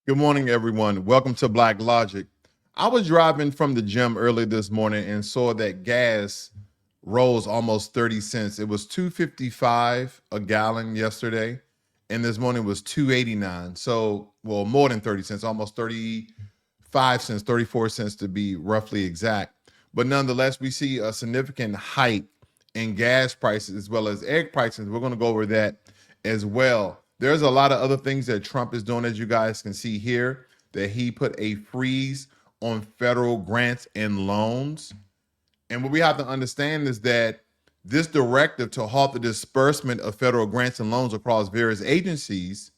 Good morning, everyone. Welcome to Blacklogic. I was driving from the gym early this morning and saw that gas rose almost 30 cents. It was 2.55 a gallon yesterday, and this morning was 2.89. So, well, more than 30 cents, almost 35 cents, 34 cents to be roughly exact. But nonetheless, we see a significant hike in gas prices as well as egg prices. We're going to go over that as well. There's a lot of other things that Trump is doing, as you guys can see here, that he put a freeze on federal grants and loans. And what we have to understand is that this directive to halt the disbursement of federal grants and loans across various agencies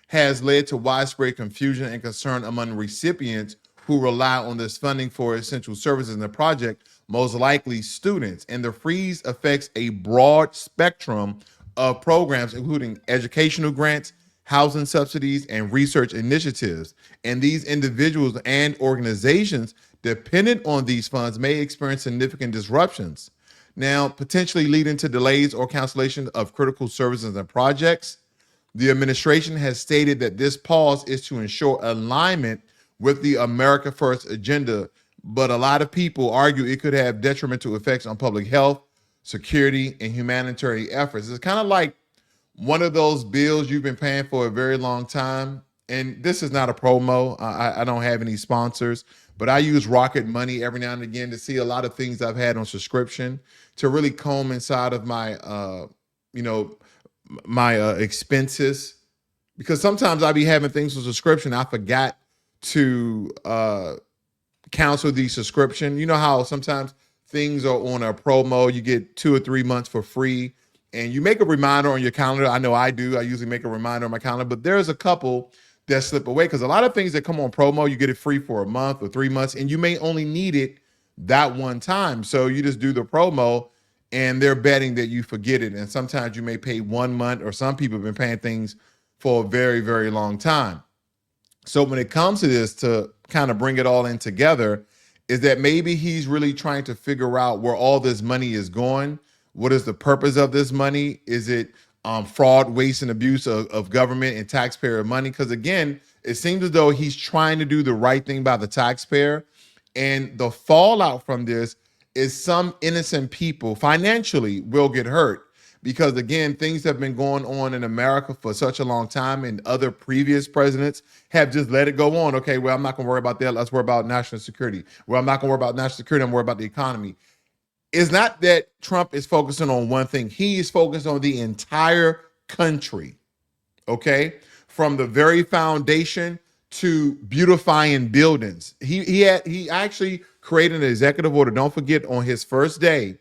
has led to widespread confusion and concern among recipients who rely on this funding for essential services in the project, most likely students. And the freeze affects a broad spectrum of programs, including educational grants, housing subsidies, and research initiatives. And these individuals and organizations dependent on these funds may experience significant disruptions, now potentially leading to delays or cancellation of critical services and projects. The administration has stated that this pause is to ensure alignment with the America First agenda, but a lot of people argue it could have detrimental effects on public health, security, and humanitarian efforts. It's kind of like one of those bills you've been paying for a very long time. And this is not a promo. I don't have any sponsors, but I use Rocket Money every now and again to see a lot of things I've had on subscription to really comb inside of my, you know, my expenses, because sometimes I be having things on subscription. I forgot to cancel the subscription. You know how sometimes things are on a promo, you get 2 or 3 months for free, and you make a reminder on your calendar. I know I do. I usually make a reminder on my calendar, but there's a couple that slip away because a lot of things that come on promo, you get it free for a month or 3 months, and you may only need it that one time. So you just do the promo and they're betting that you forget it. And sometimes you may pay 1 month, or some people have been paying things for a very, very long time. So when it comes to this, to kind of bring it all in together, is that maybe he's really trying to figure out where all this money is going. What is the purpose of this money? Is it fraud, waste, and abuse of government and taxpayer money? Because again, it seems as though he's trying to do the right thing by the taxpayer. And the fallout from this is some innocent people financially will get hurt. Because again, things have been going on in America for such a long time, and other previous presidents have just let it go on. Okay, well, I'm not gonna worry about that. Let's worry about national security. Well, I'm not gonna worry about national security. I'm worried about the economy. It's not that Trump is focusing on one thing. He is focused on the entire country, okay? From the very foundation to beautifying buildings. He actually created an executive order. Don't forget, on his first day,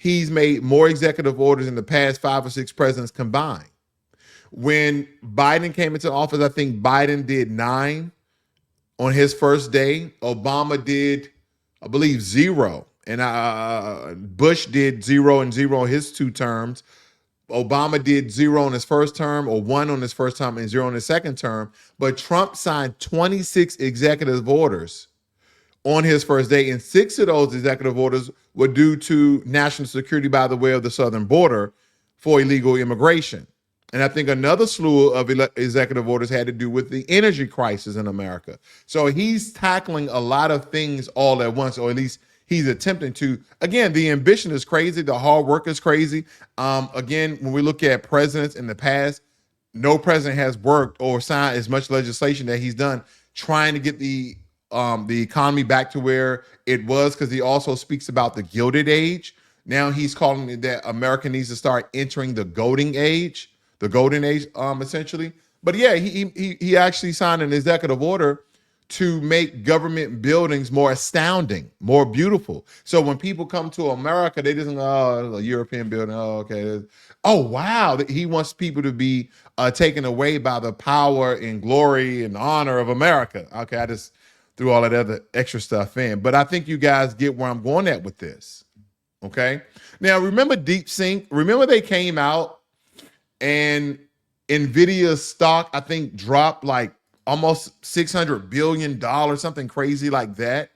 he's made more executive orders than the past 5 or 6 presidents combined. When Biden came into office, I think Biden did 9 on his first day. Obama did, I believe, 0. And Bush did 0 and 0 in his 2 terms. Obama did 0 on his first term, or 1 on his first term and 0 on his second term. But Trump signed 26 executive orders on his first day, and 6 of those executive orders were due to national security by the way of the southern border for illegal immigration. And I think another slew of executive orders had to do with the energy crisis in America. So he's tackling a lot of things all at once, or at least he's attempting to. Again, the ambition is crazy. The hard work is crazy. Again, when we look at presidents in the past, no president has worked or signed as much legislation that he's done trying to get the economy back to where it was, because he also speaks about the Gilded Age. Now he's calling it that America needs to start entering the golden age, essentially. But yeah, he actually signed an executive order to make government buildings more astounding, more beautiful. So when people come to America, they just go, oh, a European building. Oh, okay. Oh, wow. He wants people to be taken away by the power and glory and honor of America. Okay, I just threw all that other extra stuff in. But I think you guys get where I'm going at with this. Okay. Now, remember DeepSync? Remember they came out and NVIDIA's stock, I think, dropped like almost $600 billion, something crazy like that.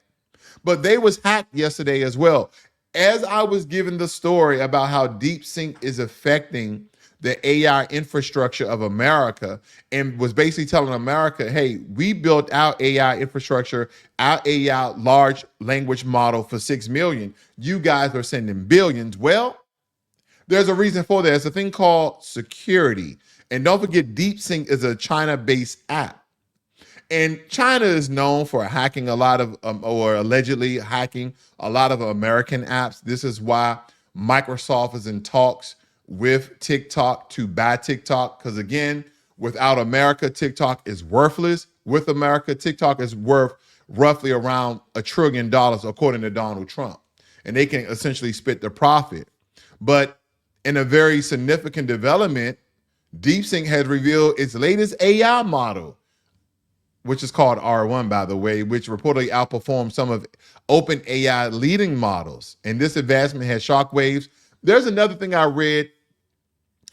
But they was hacked yesterday as well. As I was giving the story about how DeepSync is affecting the AI infrastructure of America and was basically telling America, hey, we built our AI infrastructure, our AI large language model for 6 million. You guys are sending billions. Well, there's a reason for that. It's a thing called security. And don't forget, DeepSync is a China-based app. And China is known for hacking a lot of, or allegedly hacking a lot of American apps. This is why Microsoft is in talks with TikTok to buy TikTok. Because again, without America, TikTok is worthless. With America, TikTok is worth roughly around $1 trillion, according to Donald Trump. And they can essentially split the profit. But in a very significant development, DeepSync has revealed its latest AI model, which is called R1, by the way, which reportedly outperformed some of OpenAI leading models. And this advancement has shockwaves. There's another thing I read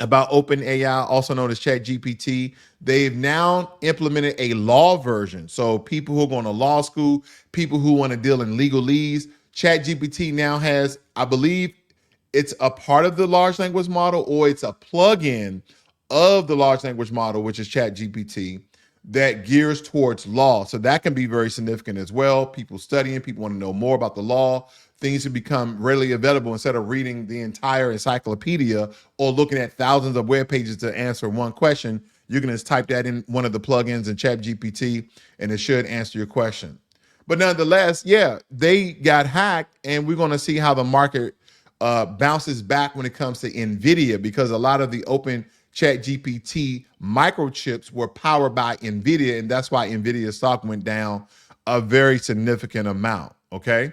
about OpenAI, also known as ChatGPT. They've now implemented a law version. So people who are going to law school, people who want to deal in legalese, ChatGPT now has, I believe, it's a part of the large language model or it's a plugin of the large language model, which is ChatGPT, that gears towards law. So that can be very significant as well. People studying, people want to know more about the law. Things have become readily available instead of reading the entire encyclopedia or looking at thousands of web pages to answer one question. You can just type that in one of the plugins in ChatGPT and it should answer your question. But nonetheless, yeah, they got hacked, and we're going to see how the market bounces back when it comes to NVIDIA, because a lot of the open ChatGPT microchips were powered by NVIDIA, and that's why NVIDIA stock went down a very significant amount, okay?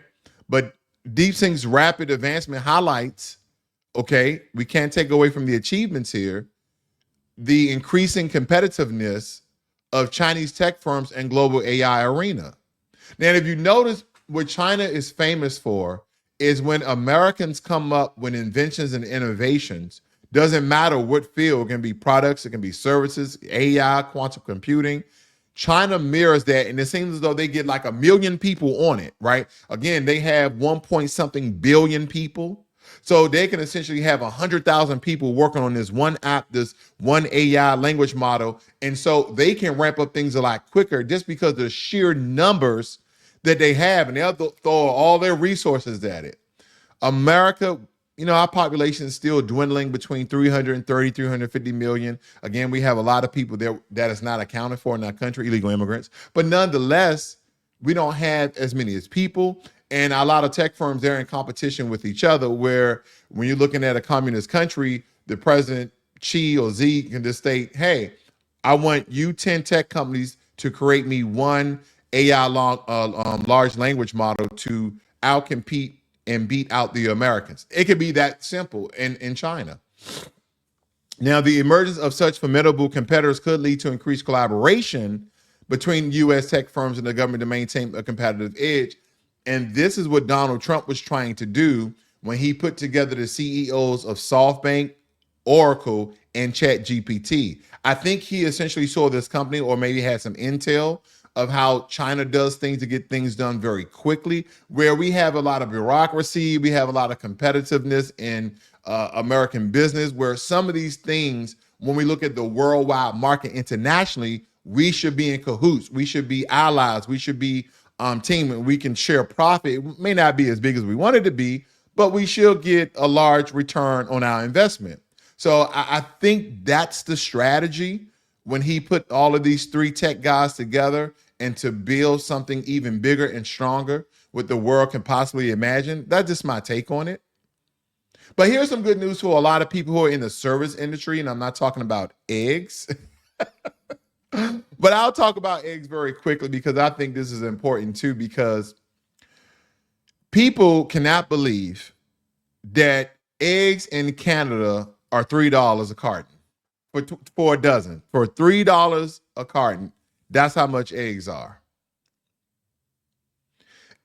But DeepSync's rapid advancement highlights, okay, we can't take away from the achievements here, the increasing competitiveness of Chinese tech firms and global AI arena. Now, if you notice, what China is famous for is when Americans come up with inventions and innovations, doesn't matter what field, it can be products, it can be services, AI, quantum computing. China mirrors that, and it seems as though they get like 1 million people on it, right? Again, they have 1 point something billion people. So they can essentially have 100,000 people working on this one app, this one AI language model. And so they can ramp up things a lot quicker just because of the sheer numbers that they have, and they'll throw all their resources at it. America, you know, our population is still dwindling between 330, 350 million. Again, we have a lot of people there that is not accounted for in our country, illegal immigrants. But nonetheless, we don't have as many as people. And a lot of tech firms, they're in competition with each other, where when you're looking at a communist country, the president, Xi or Z, can just state, hey, I want you 10 tech companies to create me one AI large language model to outcompete and beat out the Americans. It could be that simple in China. Now, the emergence of such formidable competitors could lead to increased collaboration between U.S. tech firms and the government to maintain a competitive edge. And this is what Donald Trump was trying to do when he put together the CEOs of SoftBank, Oracle, and ChatGPT. I think he essentially saw this company, or maybe had some intel of how China does things to get things done very quickly, where we have a lot of bureaucracy, we have a lot of competitiveness in American business, where some of these things, when we look at the worldwide market internationally, we should be in cahoots, we should be allies, we should be team, and we can share profit. It may not be as big as we want it to be, but we should get a large return on our investment. So I think that's the strategy when he put all of these three tech guys together, and to build something even bigger and stronger what the world can possibly imagine. That's just my take on it. But here's some good news for a lot of people who are in the service industry, and I'm not talking about eggs. But I'll talk about eggs very quickly because I think this is important too, because people cannot believe that eggs in Canada are $3 a carton for a dozen. For $3 a carton, that's how much eggs are.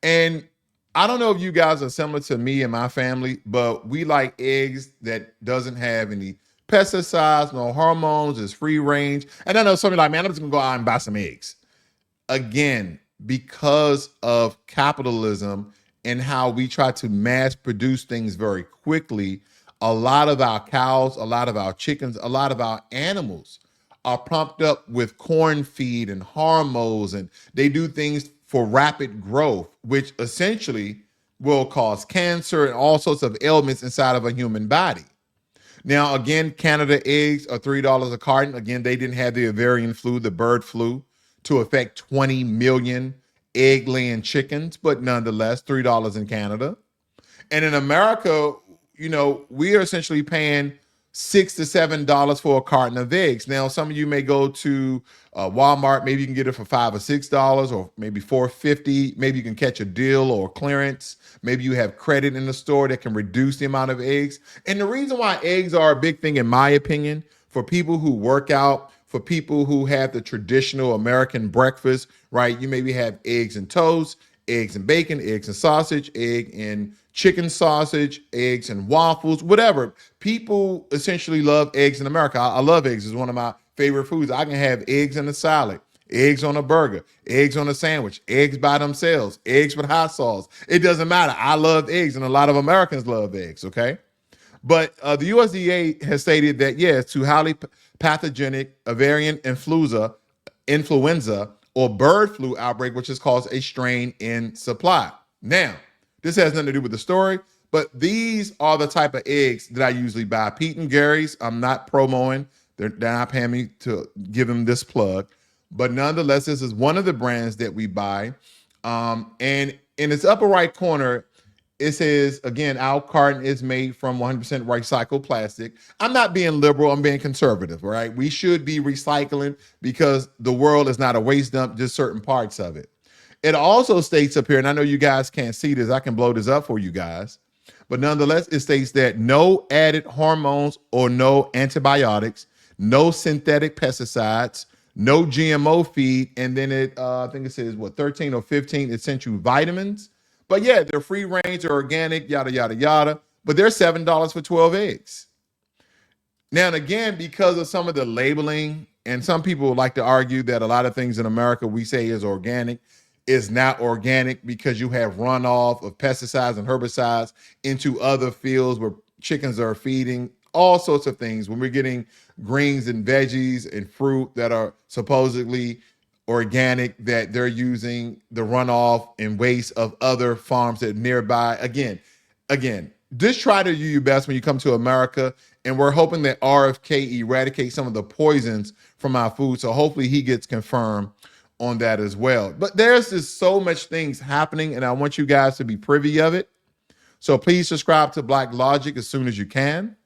And I don't know if you guys are similar to me and my family, but we like eggs that doesn't have any pesticides, no hormones, it's free range. And I know somebody like, man, I'm just gonna go out and buy some eggs. Again, because of capitalism and how we try to mass produce things very quickly, a lot of our cows, a lot of our chickens, a lot of our animals are pumped up with corn feed and hormones, and they do things for rapid growth, which essentially will cause cancer and all sorts of ailments inside of a human body. Now, again, Canada eggs are $3 a carton. Again, they didn't have the avian flu, the bird flu, to affect 20 million egg-laying chickens, but nonetheless, $3 in Canada. And in America, we are essentially paying $6 to $7 for a carton of eggs. Now, some of you may go to Walmart, maybe you can get it for $5 or $6, or maybe $4.50. Maybe you can catch a deal or clearance. Maybe you have credit in the store that can reduce the amount of eggs. And the reason why eggs are a big thing, in my opinion, for people who work out, for people who have the traditional American breakfast, right? You maybe have eggs and toast, eggs and bacon, eggs and sausage, egg and chicken sausage, eggs and waffles, whatever. People essentially love eggs in America. I love eggs. It's one of my favorite foods. I can have eggs in a salad, eggs on a burger, eggs on a sandwich, eggs by themselves, eggs with hot sauce. It doesn't matter. I love eggs, and a lot of Americans love eggs, okay? But the USDA has stated that, yes, to highly pathogenic avian influenza or bird flu outbreak, which has caused a strain in supply. Now, this has nothing to do with the story, but these are the type of eggs that I usually buy. Pete and Gary's, I'm not promoting. They're not paying me to give them this plug. But nonetheless, this is one of the brands that we buy. And in its upper right corner, it says, again, our carton is made from 100% recycled plastic. I'm not being liberal, I'm being conservative, right? We should be recycling because the world is not a waste dump, just certain parts of it. It also states up here, and I know you guys can't see this, I can blow this up for you guys, but nonetheless, it states that no added hormones or no antibiotics, no synthetic pesticides, no GMO feed, and then I think it says, 13 or 15 essential vitamins. But yeah, they're free range, they're organic, yada, yada, yada. But they're $7 for 12 eggs. Now, and again, because of some of the labeling, and some people like to argue that a lot of things in America we say is organic is not organic because you have runoff of pesticides and herbicides into other fields where chickens are feeding, all sorts of things. When we're getting greens and veggies and fruit that are supposedly organic, that they're using the runoff and waste of other farms that are nearby. Again, just try to do your best when you come to America, and we're hoping that RFK eradicates some of the poisons from our food, so hopefully he gets confirmed on that as well. But there's just so much things happening, and I want you guys to be privy of it. So please subscribe to Blacklogic as soon as you can.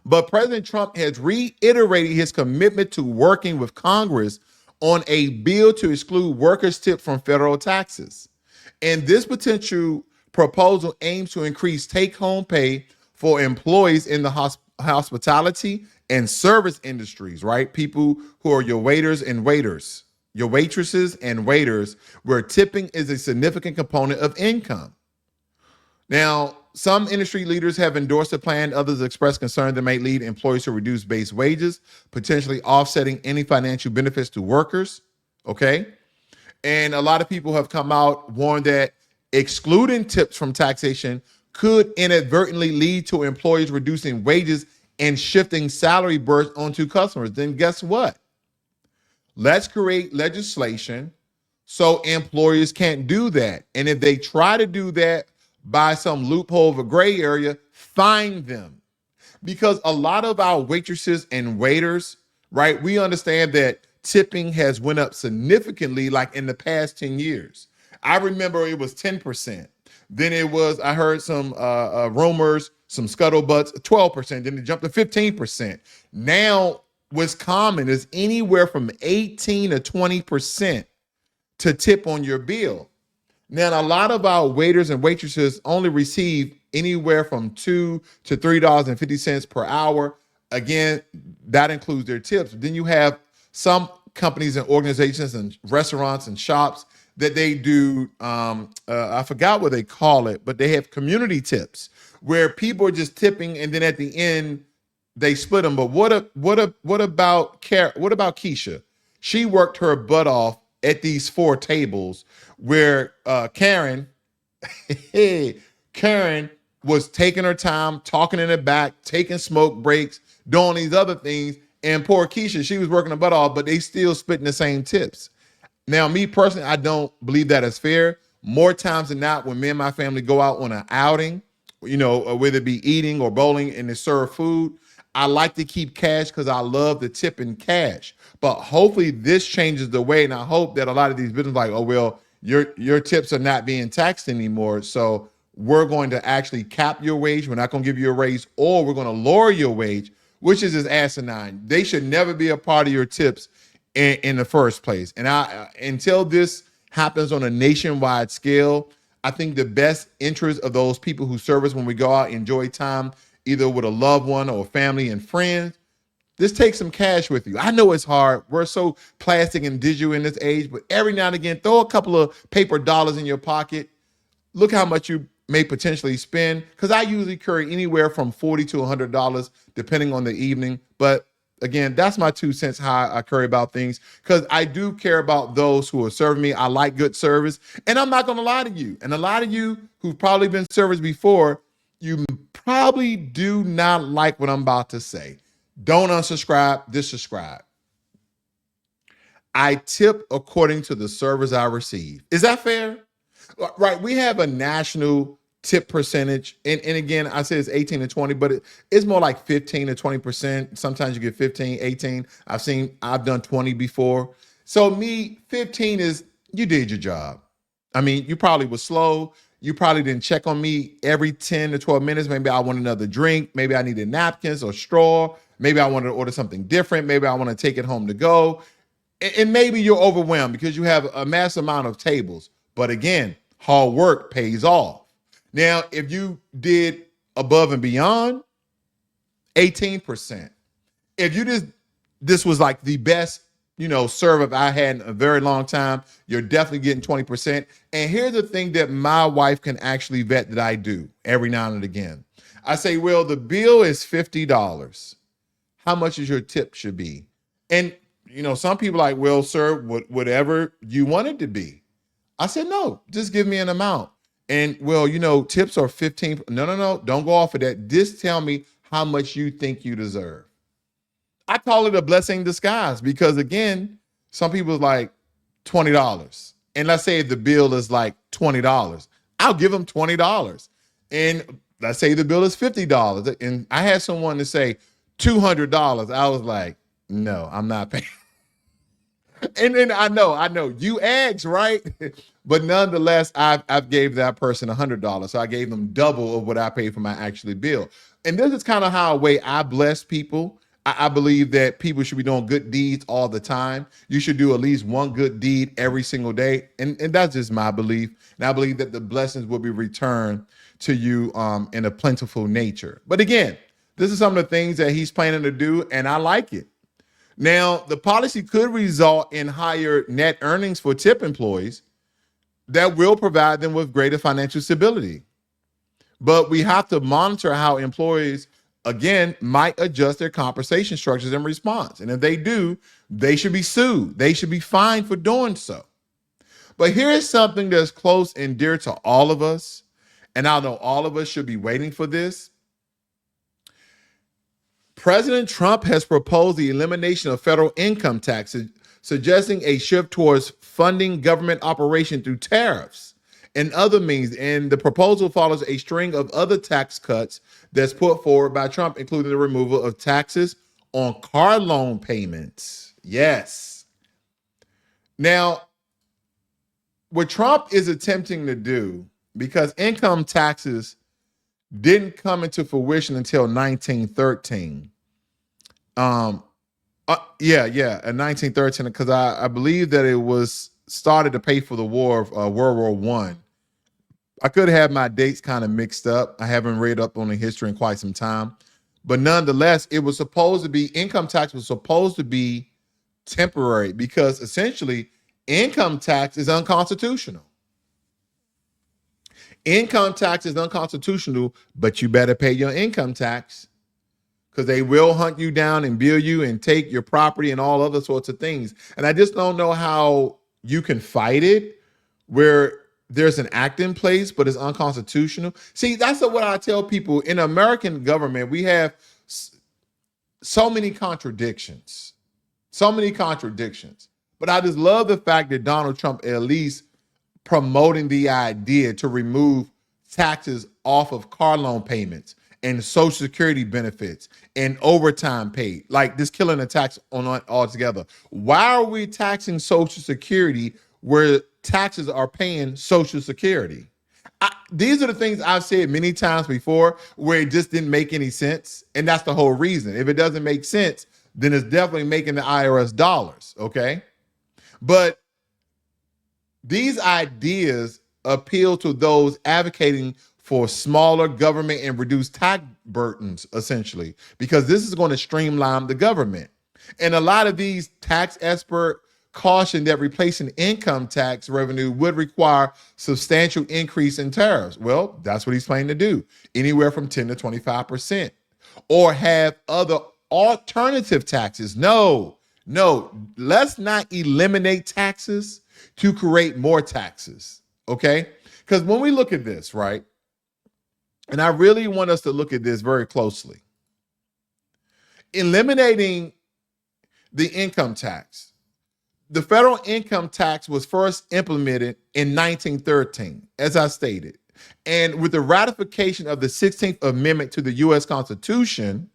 But President Trump has reiterated his commitment to working with Congress on a bill to exclude workers' tips from federal taxes. And this potential proposal aims to increase take-home pay for employees in the hospitality and service industries, right? People who are your waiters and waiters, your waitresses and waiters, where tipping is a significant component of income. Now, some industry leaders have endorsed the plan. Others expressed concern that may lead employers to reduce base wages, potentially offsetting any financial benefits to workers. Okay. And a lot of people have come out, warned that excluding tips from taxation could inadvertently lead to employers reducing wages and shifting salary burdens onto customers. Then guess what? Let's create legislation so employers can't do that. And if they try to do that by some loophole of a gray area, fine them. Because a lot of our waitresses and waiters, right, we understand that tipping has went up significantly, like in the past 10 years. I remember it was 10%. Then it was, I heard some rumors, some scuttlebutts, 12%. Then it jumped to 15%. Now, what's common is anywhere from 18 to 20% to tip on your bill. Now, a lot of our waiters and waitresses only receive anywhere from $2 to $3.50 per hour. Again, that includes their tips. Then you have some companies and organizations and restaurants and shops that they do, I forgot what they call it, but they have community tips where people are just tipping, and then at the end they split them. But what about Keisha? She worked her butt off at these 4 tables where Karen was taking her time, talking in the back, taking smoke breaks, doing these other things. And poor Keisha, she was working her butt off, but they still spitting the same tips. Now, me personally, I don't believe that is fair. More times than not, when me and my family go out on an outing, whether it be eating or bowling and they serve food, I like to keep cash because I love the tip in cash. But hopefully this changes the way, and I hope that a lot of these businesses like, oh, well, your tips are not being taxed anymore. So we're going to actually cap your wage. We're not going to give you a raise, or we're going to lower your wage, which is just asinine. They should never be a part of your tips in the first place. And until this happens on a nationwide scale, I think the best interest of those people who serve us when we go out, enjoy time, either with a loved one or family and friends, just take some cash with you. I know it's hard. We're so plastic and digital in this age, but every now and again, throw a couple of paper dollars in your pocket. Look how much you may potentially spend, because I usually carry anywhere from $40 to $100 depending on the evening. But again, that's my 2 cents how I carry about things, because I do care about those who are serving me. I like good service, and I'm not going to lie to you. And a lot of you who've probably been serviced before, you probably do not like what I'm about to say. Don't unsubscribe, subscribe. I tip according to the service I receive. Is that fair? Right. We have a national tip percentage. And again, I say it's 18 to 20, but it's more like 15 to 20%. Sometimes you get 15, 18. I've done 20 before. So 15 is you did your job. I mean, you probably were slow. You probably didn't check on me every 10 to 12 minutes. Maybe I want another drink. Maybe I needed napkins or straw. Maybe I wanted to order something different. Maybe I want to take it home to go. And maybe you're overwhelmed because you have a mass amount of tables. But again, hard work pays off. Now, if you did above and beyond, 18%. If this was like the best, serve I had in a very long time, you're definitely getting 20%. And here's the thing that my wife can actually vet that I do every now and again. I say, well, the bill is $50. How much is your tip should be? And, some people are like, well, sir, whatever you want it to be. I said, no, just give me an amount. And well, tips are 15. No, don't go off of that. Just tell me how much you think you deserve. I call it a blessing in disguise because again, some people is like $20. And let's say the bill is like $20. I'll give them $20. And let's say the bill is $50. And I had someone to say $200. I was like, no, I'm not paying. And then I know you asked, right? But nonetheless, I've gave that person $100. So I gave them double of what I paid for my actual bill. And this is kind of how a way I bless people. I believe that people should be doing good deeds all the time. You should do at least one good deed every single day. And that's just my belief. And I believe that the blessings will be returned to you in a plentiful nature. But again, this is some of the things that he's planning to do, and I like it. Now, the policy could result in higher net earnings for tip employees that will provide them with greater financial stability. But we have to monitor how employees, again, might adjust their compensation structures in response. And if they do, they should be sued. They should be fined for doing so. But here's something that's close and dear to all of us, and I know all of us should be waiting for this. President Trump has proposed the elimination of federal income taxes, suggesting a shift towards funding government operation through tariffs and other means. And the proposal follows a string of other tax cuts that's put forward by Trump, including the removal of taxes on car loan payments. Yes. Now, what Trump is attempting to do, because income taxes didn't come into fruition until 1913. In 1913, because I believe that it was started to pay for the war of World War I. I could have my dates kind of mixed up. I haven't read up on the history in quite some time. But nonetheless, it was supposed to be, income tax was supposed to be temporary because essentially income tax is unconstitutional. Income tax is unconstitutional, but you better pay your income tax because they will hunt you down and bill you and take your property and all other sorts of things. And I just don't know how you can fight it where there's an act in place, but it's unconstitutional. See, that's what I tell people. In American government, we have so many contradictions, so many contradictions. But I just love the fact that Donald Trump at least promoting the idea to remove taxes off of car loan payments and Social Security benefits and overtime paid, like this killing the tax on altogether. Why are we taxing Social Security where taxes are paying Social Security? These are the things I've said many times before where it just didn't make any sense. And that's the whole reason. If it doesn't make sense, then it's definitely making the IRS dollars, okay? But these ideas appeal to those advocating for smaller government and reduced tax burdens, essentially, because this is going to streamline the government. And a lot of these tax experts caution that replacing income tax revenue would require substantial increase in tariffs. Well, that's what he's planning to do, anywhere from 10 to 25%, or have other alternative taxes. No, let's not eliminate taxes to create more taxes, okay? Because when we look at this, right, and I really want us to look at this very closely, eliminating the income tax. The federal income tax was first implemented in 1913, as I stated. And with the ratification of the 16th Amendment to the U.S. Constitution,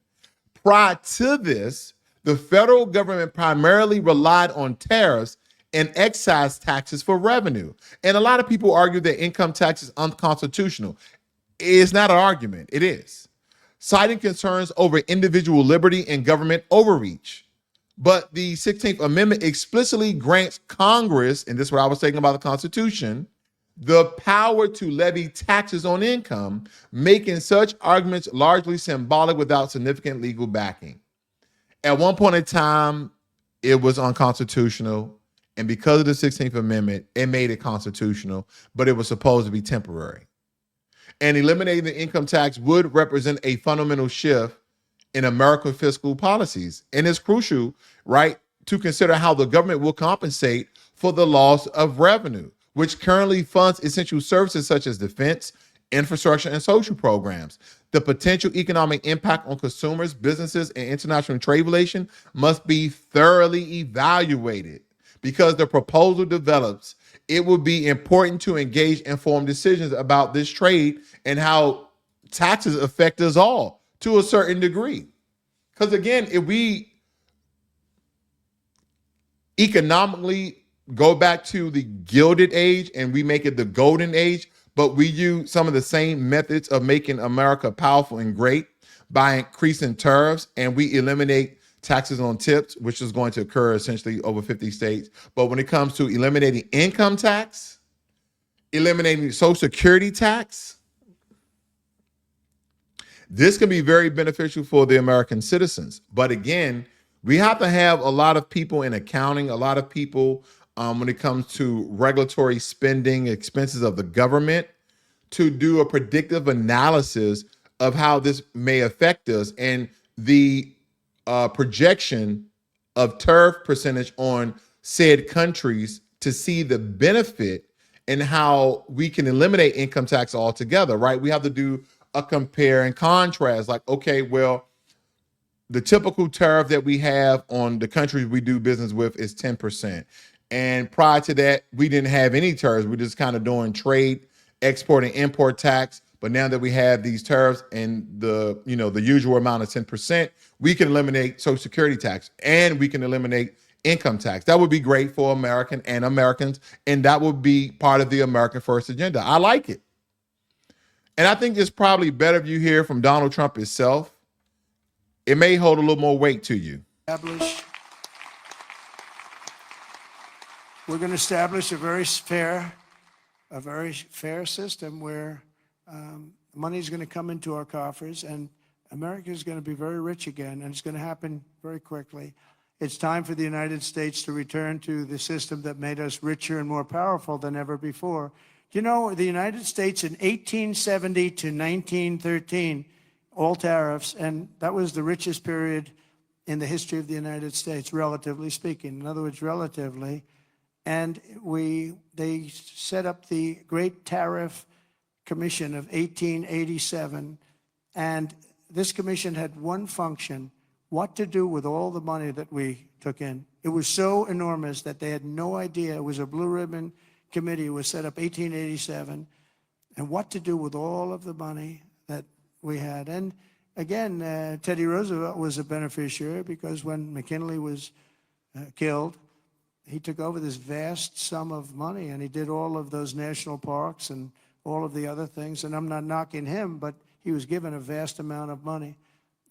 prior to this, the federal government primarily relied on tariffs and excise taxes for revenue. And a lot of people argue that income tax is unconstitutional. It's not an argument, it is, citing concerns over individual liberty and government overreach. But the 16th Amendment explicitly grants Congress, and this is what I was saying about the Constitution, the power to levy taxes on income, making such arguments largely symbolic without significant legal backing. At one point in time, it was unconstitutional, and because of the 16th Amendment, it made it constitutional, but it was supposed to be temporary. And eliminating the income tax would represent a fundamental shift in American fiscal policies. And it's crucial, right, to consider how the government will compensate for the loss of revenue, which currently funds essential services such as defense, infrastructure, and social programs. The potential economic impact on consumers, businesses, and international trade relations must be thoroughly evaluated. Because the proposal develops, it will be important to engage informed decisions about this trade and how taxes affect us all to a certain degree. Because again, if we economically go back to the Gilded Age and we make it the Golden Age, but we use some of the same methods of making America powerful and great by increasing tariffs, and we eliminate taxes on tips, which is going to occur essentially over 50 states. But when it comes to eliminating income tax, eliminating Social Security tax, this can be very beneficial for the American citizens. But again, we have to have a lot of people in accounting, a lot of people when it comes to regulatory spending, expenses of the government, to do a predictive analysis of how this may affect us and the projection of tariff percentage on said countries to see the benefit and how we can eliminate income tax altogether, right? We have to do a compare and contrast, like, okay, well, the typical tariff that we have on the countries we do business with is 10%. And prior to that, we didn't have any tariffs. We're just kind of doing trade, export, and import tax. But now that we have these tariffs and the usual amount of 10%, we can eliminate Social Security tax and we can eliminate income tax. That would be great for American and Americans, and that would be part of the American First agenda. I like it. And I think it's probably better if you hear from Donald Trump himself. It may hold a little more weight to you. We're going to establish a very fair system where money is going to come into our coffers and America is going to be very rich again, and it's going to happen very quickly. It's time for the United States to return to the system that made us richer and more powerful than ever before. You know, the United States in 1870 to 1913, all tariffs, and that was the richest period in the history of the United States, relatively speaking. In other words, relatively. And they set up the Great Tariff Commission of 1887. And this commission had one function: what to do with all the money that we took in. It was so enormous that they had no idea. It was a blue ribbon committee. It was set up 1887, and what to do with all of the money that we had. And again, Teddy Roosevelt was a beneficiary, because when McKinley was killed, he took over this vast sum of money, and he did all of those national parks and all of the other things. And I'm not knocking him, but he was given a vast amount of money,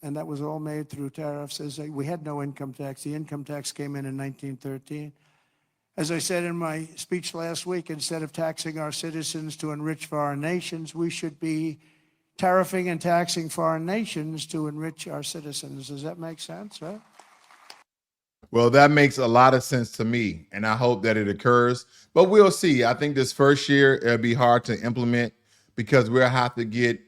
and that was all made through tariffs. As we had no income tax. The income tax came in 1913. As I said in my speech last week, instead of taxing our citizens to enrich foreign nations, we should be tariffing and taxing foreign nations to enrich our citizens. Does that make sense, right? Well, that makes a lot of sense to me, and I hope that it occurs. But we'll see. I think this first year, it'll be hard to implement, because we'll have to get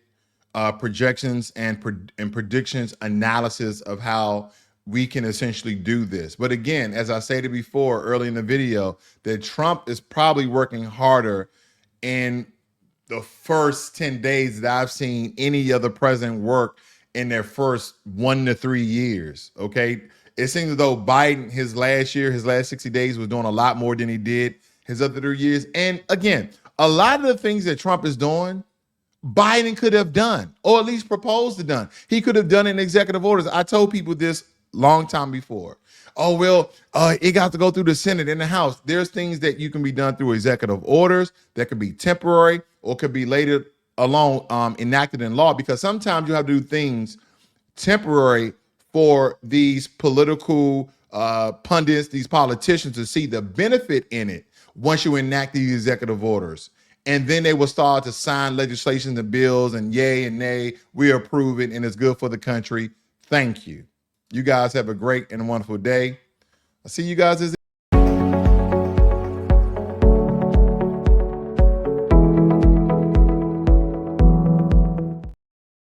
projections and predictions, analysis of how we can essentially do this. But again, as I stated before early in the video, that Trump is probably working harder in the first 10 days that I've seen any other president work in their first 1 to 3 years. Okay. It seems as though Biden, his last 60 days, was doing a lot more than he did his other 3 years. And again, a lot of the things that Trump is doing, Biden could have done, or at least proposed to done. He could have done it in executive orders. I told people this long time before. Oh, well, it got to go through the Senate and the House. There's things that you can be done through executive orders that could be temporary or could be later alone enacted in law, because sometimes you have to do things temporary for these political pundits, these politicians, to see the benefit in it once you enact these executive orders. And then they will start to sign legislation and bills, and yay and nay, we approve it, and it's good for the country. Thank you. You guys have a great and wonderful day. I'll see you guys as